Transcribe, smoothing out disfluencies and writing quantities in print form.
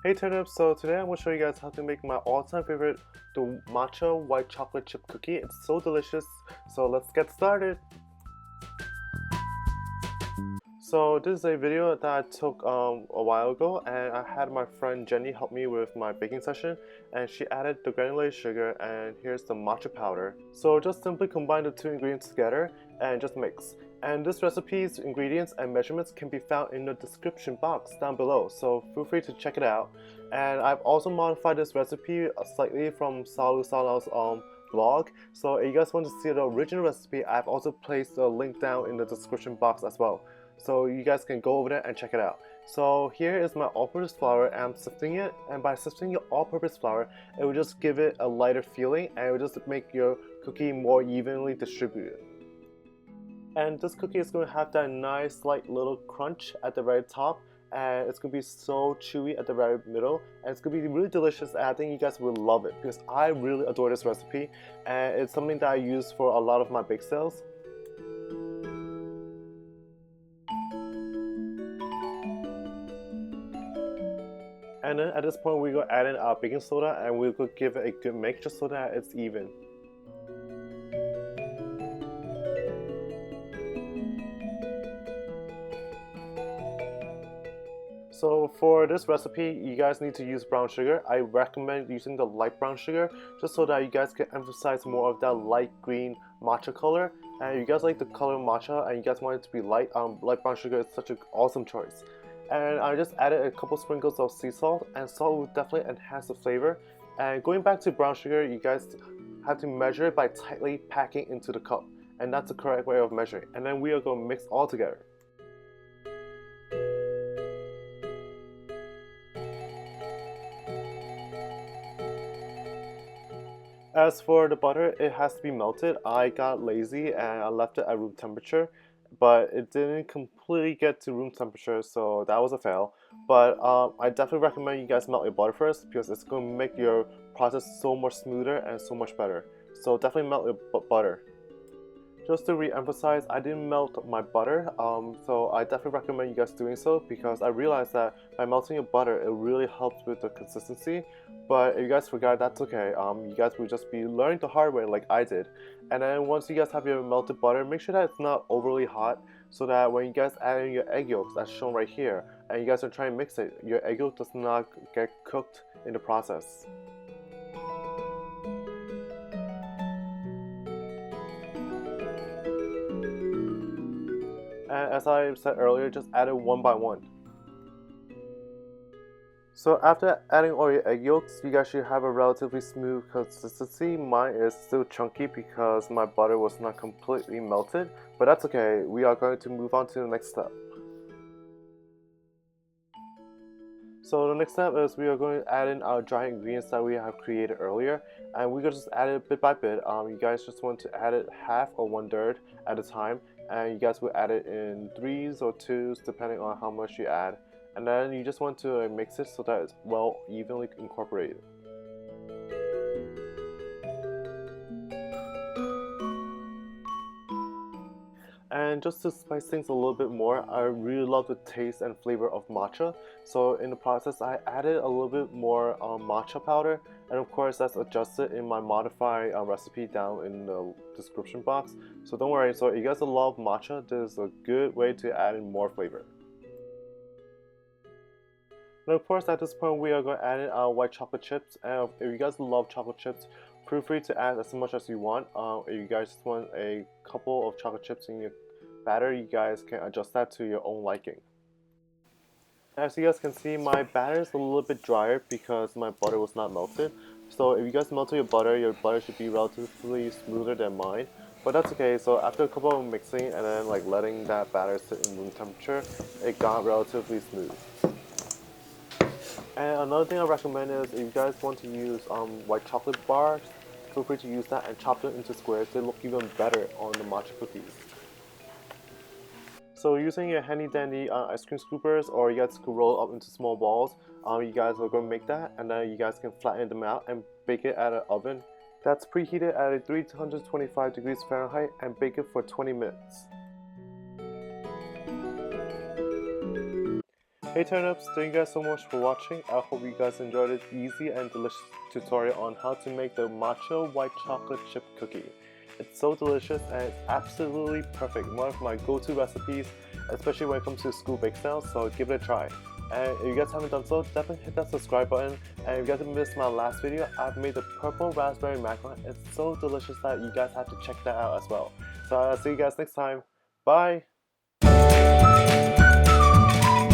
Hey Turnip, so today I'm going to show you guys how to make my all-time favorite, the matcha white chocolate chip cookie. It's so delicious, so let's get started. So this is a video that I took a while ago, and I had my friend Jenny help me with my baking session, and she added the granulated sugar, and here's the matcha powder. So just simply combine the two ingredients together and just mix. And this recipe's ingredients and measurements can be found in the description box down below, so feel free to check it out. And I've also modified this recipe slightly from Salau's blog, so if you guys want to see the original recipe, I've also placed a link down in the description box as well. So you guys can go over there and check it out. So here is my all-purpose flour, and I'm sifting it, and by sifting your all-purpose flour, it will just give it a lighter feeling, and it will just make your cookie more evenly distributed. And this cookie is going to have that nice slight little crunch at the very top, and it's going to be so chewy at the very middle, and it's going to be really delicious, and I think you guys will love it because I really adore this recipe, and it's something that I use for a lot of my bake sales. And then at this point we go add in our baking soda, and we'll go give it a good mix just so that it's even. So for this recipe, you guys need to use brown sugar. I recommend using the light brown sugar just so that you guys can emphasize more of that light green matcha color. And you guys like the color matcha and you guys want it to be light brown sugar is such an awesome choice. And I just added a couple sprinkles of sea salt, and salt will definitely enhance the flavor. And going back to brown sugar, you guys have to measure it by tightly packing into the cup, and that's the correct way of measuring. And then we are going to mix all together. As for the butter, it has to be melted. I got lazy and I left it at room temperature, but it didn't completely get to room temperature, so that was a fail. But I definitely recommend you guys melt your butter first because it's going to make your process so much smoother and so much better. So definitely melt your butter. Just to re-emphasize, I didn't melt my butter, so I definitely recommend you guys doing so because I realized that by melting your butter, it really helps with the consistency. But if you guys forgot, that's okay. You guys will just be learning the hard way like I did. And then once you guys have your melted butter, make sure that it's not overly hot so that when you guys add in your egg yolks, as shown right here, and you guys are trying to mix it, your egg yolk does not get cooked in the process. And as I said earlier, just add it one by one. So after adding all your egg yolks, you guys should have a relatively smooth consistency. Mine is still chunky because my butter was not completely melted, but that's okay. We are going to move on to the next step. So the next step is we are going to add in our dry ingredients that we have created earlier, and we're going to just add it bit by bit. You guys just want to add it half or 1/3 at a time, and you guys will add it in 3s or 2s depending on how much you add. And then you just want to mix it so that it's well evenly incorporated. And just to spice things a little bit more, I really love the taste and flavor of matcha. So in the process, I added a little bit more matcha powder, and of course that's adjusted in my modified recipe down in the description box. So don't worry, so if you guys love matcha, this is a good way to add in more flavor. And of course at this point we are going to add in our white chocolate chips, and if you guys love chocolate chips, feel free to add as much as you want. If you guys just want a couple of chocolate chips in your batter, you guys can adjust that to your own liking. As you guys can see, my batter is a little bit drier because my butter was not melted. So if you guys melted your butter should be relatively smoother than mine. But that's okay, so after a couple of mixing and then like letting that batter sit in room temperature, it got relatively smooth. And another thing I recommend is if you guys want to use white chocolate bars, feel free to use that and chop them into squares. They look even better on the matcha cookies. So using your handy dandy ice cream scoopers, or you guys could roll up into small balls, you guys are going to make that, and then you guys can flatten them out and bake it at an oven that's preheated at a 325 degrees Fahrenheit and bake it for 20 minutes. Hey turnips, thank you guys so much for watching. I hope you guys enjoyed this easy and delicious tutorial on how to make the matcha white chocolate chip cookie. It's so delicious and it's absolutely perfect. One of my go-to recipes, especially when it comes to school bake sales, so give it a try. And if you guys haven't done so, definitely hit that subscribe button. And if you guys missed my last video, I've made the purple raspberry macaron. It's so delicious that you guys have to check that out as well. So I'll see you guys next time. Bye!